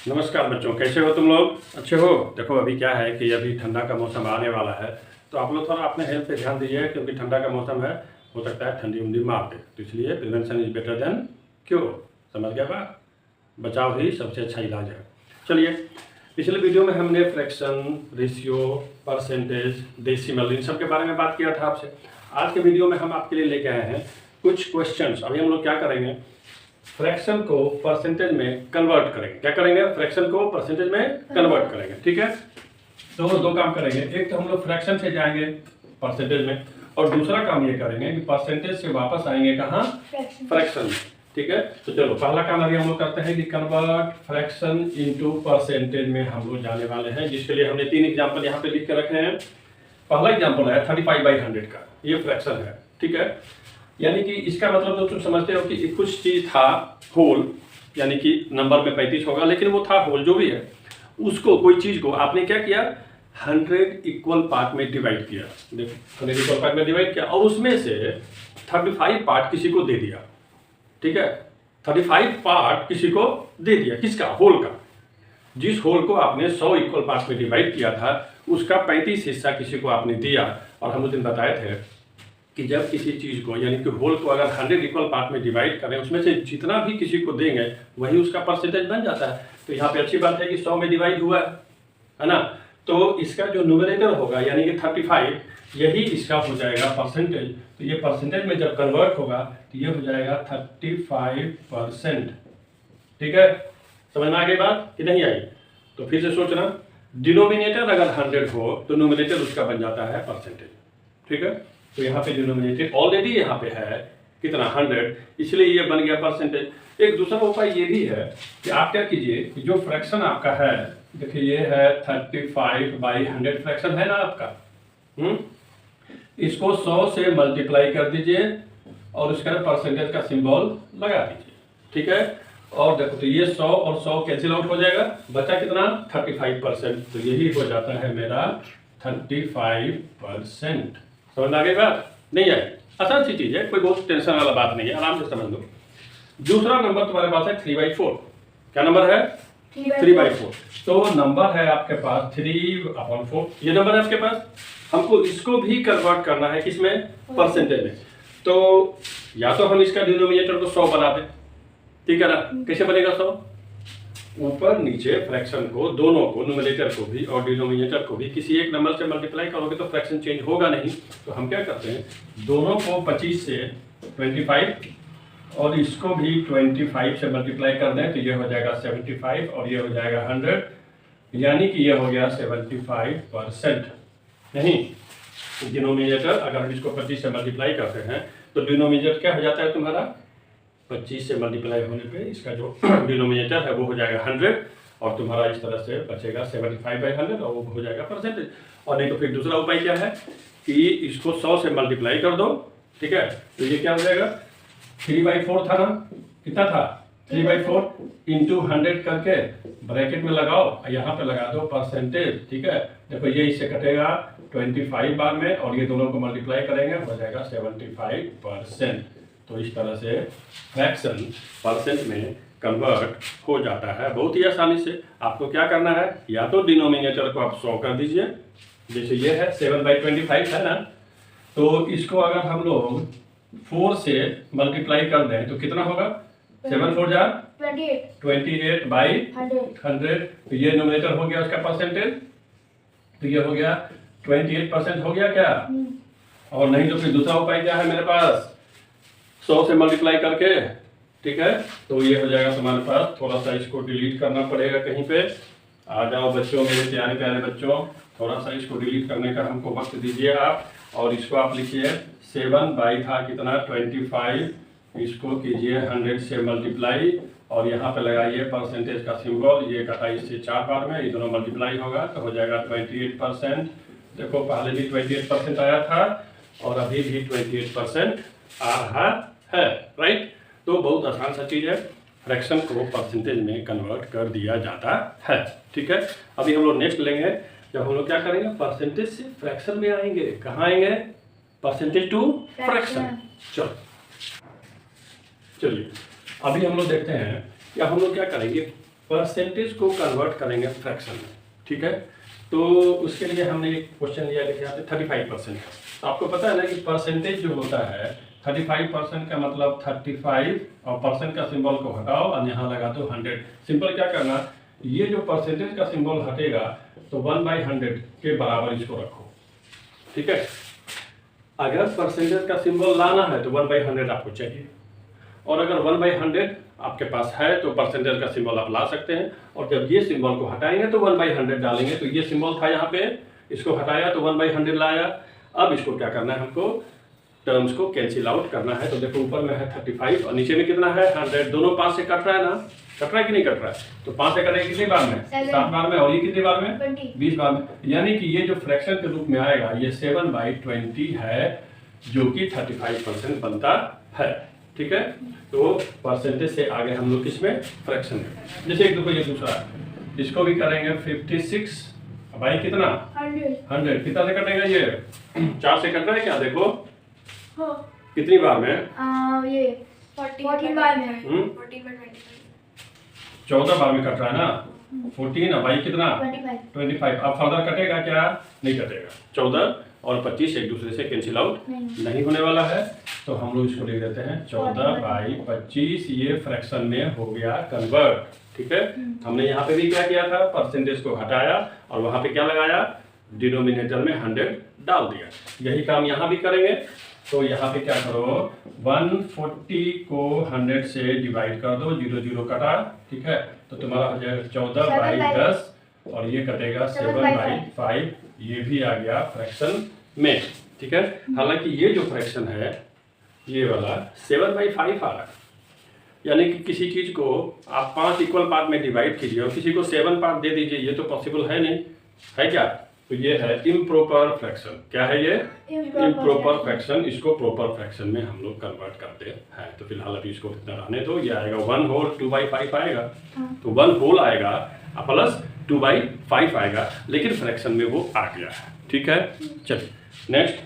नमस्कार बच्चों, कैसे हो तुम लोग? अच्छे हो? देखो अभी क्या है कि अभी ठंडा का मौसम आने वाला है, तो आप लोग थोड़ा अपने हेल्थ पे ध्यान दीजिए क्योंकि ठंडा का मौसम है, हो सकता है ठंडी उंडी मार दे, तो इसलिए prevention is better than cure. समझ गया बात? बचाव ही सबसे अच्छा इलाज है। चलिए, पिछले वीडियो में हमने fraction, ratio, percentage, decimal in सब के बारे में बात किया था आपसे। आज के वीडियो में हम आपके लिए लेके आए हैं कुछ क्वेश्चंस। अभी हम लोग क्या करेंगे, फ्रैक्शन को परसेंटेज में कन्वर्ट करेंगे। क्या करेंगे? फ्रैक्शन को परसेंटेज में कन्वर्ट करेंगे। ठीक है, तो दो काम करेंगे। एक तो हम लोग फ्रैक्शन से जाएंगे परसेंटेज में, और दूसरा काम ये करेंगे कि परसेंटेज से वापस आएंगे कहाँ? फ्रैक्शन में। ठीक है, तो चलो पहला काम अभी हम लोग करते हैं कि कन्वर्ट फ्रैक्शन इनटू परसेंटेज में हम लोग जाने वाले हैं, जिसके लिए हमने 3 एग्जाम्पल यहाँ पे लिख के रखे हैं। पहला एग्जाम्पल है 35/100 का, ये फ्रैक्शन है। ठीक है, यानी कि इसका मतलब तो तुम समझते हो कि कुछ चीज था होल, यानी कि नंबर में 35 होगा, लेकिन वो था होल जो भी है, उसको कोई चीज को आपने क्या किया, 100 इक्वल पार्ट में डिवाइड किया। देखो 100 इक्वल पार्ट में डिवाइड किया और उसमें से 35 पार्ट किसी को दे दिया। ठीक है, 35 पार्ट किसी को दे दिया। किसका? होल का। जिस होल को आपने 100 इक्वल पार्ट में डिवाइड किया था, उसका 35 हिस्सा किसी को आपने दिया। और हम उस दिन बताए थे कि जब किसी चीज़ को, यानी कि होल को अगर 100 इक्वल पार्ट में डिवाइड करें, उसमें से जितना भी किसी को देंगे वही उसका परसेंटेज बन जाता है। तो यहाँ पे अच्छी बात है कि 100 में डिवाइड हुआ है ना, तो इसका जो न्यूमरेटर होगा यानी कि 35, यही इसका हो जाएगा परसेंटेज। तो ये परसेंटेज में जब कन्वर्ट होगा तो ये हो जाएगा 35%। ठीक है, समझ में आ गई बात कि नहीं आई? तो फिर से सोचना, डिनोमिनेटर अगर 100 हो तो न्यूमरेटर उसका बन जाता है परसेंटेज। ठीक है, तो यहाँ पे डिनोमिनेटर ऑलरेडी यहाँ पे है कितना, 100, इसलिए ये बन गया परसेंटेज। एक दूसरा उपाय ये भी है कि आप क्या कीजिए कि जो फ्रैक्शन आपका है, देखिए ये है 35/100 फ्रैक्शन है ना आपका, इसको 100 से मल्टीप्लाई कर दीजिए और उसका परसेंटेज का सिंबल लगा दीजिए। ठीक है, और देखो तो ये 100 और 100 कैंसिल आउट हो जाएगा, बचा कितना, 35%। तो यही हो जाता है मेरा 35%। समझ में आ गई बात? नहीं आई? आसान सी चीज है, कोई बहुत टेंशन वाला बात नहीं है, आराम से समझ लो। दूसरा नंबर तुम्हारे पास है 3/4। क्या नंबर है? 3/4। तो नंबर है आपके पास 3/4, ये नंबर है आपके पास। हमको इसको भी कन्वर्ट करना है किसमें? परसेंटेज में। तो या तो हम इसका डिनोमिनेटर को 100 बना दें, ठीक है ना? कैसे बनेगा 100? ऊपर नीचे फ्रैक्शन को, दोनों को, न्यूमरेटर को भी और डिनोमिनेटर को भी किसी एक नंबर से मल्टीप्लाई करोगे तो फ्रैक्शन चेंज होगा नहीं। तो हम क्या करते हैं, दोनों को 25 से 25 और इसको भी 25 से मल्टीप्लाई कर दें तो ये हो जाएगा 75 और ये हो जाएगा 100, यानी कि ये हो गया 75%। नहीं, डिनोमिनेटर अगर हम इसको 25 से मल्टीप्लाई करते हैं तो डिनोमिनेटर क्या हो जाता है तुम्हारा, 25 से मल्टीप्लाई होने पे इसका जो डिनोमिनेटर है वो हो जाएगा 100 और तुम्हारा इस तरह से बचेगा 75/100 और वो हो जाएगा परसेंटेज। और नहीं तो फिर दूसरा उपाय क्या है कि इसको 100 से मल्टीप्लाई कर दो। ठीक है, तो ये क्या हो जाएगा, 3/4 था ना, कितना था, 3/4 इंटू 100 करके ब्रैकेट में लगाओ, यहाँ पे लगा दो परसेंटेज। ठीक है, देखो ये इससे कटेगा 25 बार में और ये दोनों को मल्टीप्लाई करेंगे, हो जाएगा 75%। तो इस तरह से फ्रैक्शन परसेंट में कन्वर्ट हो जाता है बहुत ही आसानी से। आपको क्या करना है, या तो डिनोमिनेटर को आप 100 कर दीजिए, जैसे ये है 7/25 है ना, तो इसको अगर हम लोग 4 से मल्टीप्लाई कर दें तो कितना होगा, 7 4 जा 28/100। तो ये न्यूमरेटर हो गया उसका परसेंटेज, तो ये हो गया 28% हो गया क्या? और नहीं तो फिर दूसरा उपाय क्या है मेरे पास, 100 से मल्टीप्लाई करके। ठीक है, तो ये हो जाएगा तुम्हारे पास, थोड़ा सा इसको डिलीट करना पड़ेगा कहीं पे। आ जाओ बच्चों, मेरे प्यारे प्यारे बच्चों, थोड़ा सा इसको डिलीट करने का हमको वक्त दीजिए आप। और इसको आप लिखिए 7 बाई था कितना, 25, इसको कीजिए 100 से मल्टीप्लाई और यहाँ पे लगाइए परसेंटेज का सिंबल, ये कटा इससे 4 बार में, ये दोनों मल्टीप्लाई होगा तो हो जाएगा 28%। देखो पहले भी 28% आया था और अभी भी 28% आ रहा है, राइट? तो बहुत आसान सा चीज है, फ्रैक्शन को परसेंटेज में कन्वर्ट कर दिया जाता है। ठीक है, अभी हम लोग नेक्स्ट लेंगे, जब हम लोग क्या करेंगे, परसेंटेज से फ्रैक्शन में आएंगे। कहाँ आएंगे? Percentage to fraction. चलिए अभी हम लोग देखते हैं, या हम लोग क्या करेंगे, परसेंटेज को कन्वर्ट करेंगे फ्रैक्शन में, ठीक है। तो उसके लिए हमने एक क्वेश्चन लिया, लिखे यहाँ पे 35%। तो आपको पता है ना कि परसेंटेज जो होता है 35% का मतलब 35 और परसेंट का सिंबल को हटाओ और यहाँ लगा दो 100। सिंपल क्या करना, ये जो परसेंटेज का सिंबल हटेगा तो 1/100 के बराबर इसको रखो, ठीक है। अगर परसेंटेज का सिंबल लाना है तो 1/100 आपको चाहिए, और अगर 1/100 आपके पास है तो परसेंटेज का सिंबल आप ला सकते हैं। और जब ये सिंबल को हटाएंगे तो 1/100 डालेंगे। तो ये सिंबल था यहाँ पे, इसको हटाया तो 1/100 लाया। अब इसको क्या करना है, हमको टर्म्स को कैंसिल आउट करना है। तो देखो ऊपर में है 35 और नीचे में कितना है 100। दोनों 5 से कट रहा है ना, कट रहा है कि नहीं कट रहा है? तो 5 से कटेगा कितनी बार में? 7 बार में। और ये कितनी बार में? 20 बार में। यानी कि ये जो फ्रैक्शन के रूप में आएगा ये 7/20 है, जो कि 35% बनता है, ठीक है। तो परसेंटेज से आगे हम लोग किसमें? फ्रैक्शन में। जैसे एक ये दूसरा, इसको भी करेंगे 56 भाई कितना 100 कितना से कटेगा ये 4 से कट रहा है क्या? देखो हाँ। कितनी बार में? ये 14 बार में। 14 बार में कट रहा है ना। 14 भाई कितना 25। अब फर्दर कटेगा क्या? नहीं कटेगा। 14 और 25 एक दूसरे से कैंसिल आउट नहीं होने वाला है। तो हम लोग इसको लिख देते हैं 14/25। ये फ्रैक्शन में हो गया कन्वर्ट, ठीक है। हमने यहाँ पे भी क्या किया था, परसेंटेज को हटाया और वहाँ पे क्या लगाया, डिनोमिनेटर में 100 डाल दिया। यही काम यहाँ भी करेंगे। तो यहाँ पे क्या करो, 140 को 100 से डिवाइड कर दो, 0 0 कटा, ठीक है। तो तुम्हारा हो जाएगा 14/10 और ये कटेगा 7/5। ये भी आ गया फ्रैक्शन में, ठीक है। हालांकि ये जो फ्रैक्शन है ये वाला 7/5 आ रहा है, यानी कि किसी चीज को आप 5 इक्वल पार्ट में डिवाइड कीजिए और किसी को 7 पार्ट दे दीजिए, ये तो पॉसिबल है नहीं, है क्या? तो ये है इम्प्रॉपर फ्रैक्शन। क्या है ये? Improper fraction. इसको प्रॉपर फ्रैक्शन में हम लोग कन्वर्ट करते हैं। तो फिलहाल अभी इसको इतना रहने दो। ये आएगा 1 होल 2/5 आएगा। तो 1 होल आएगा प्लस 2/5 आएगा, लेकिन फ्रैक्शन में वो आ गया है, ठीक है। चलिए नेक्स्ट।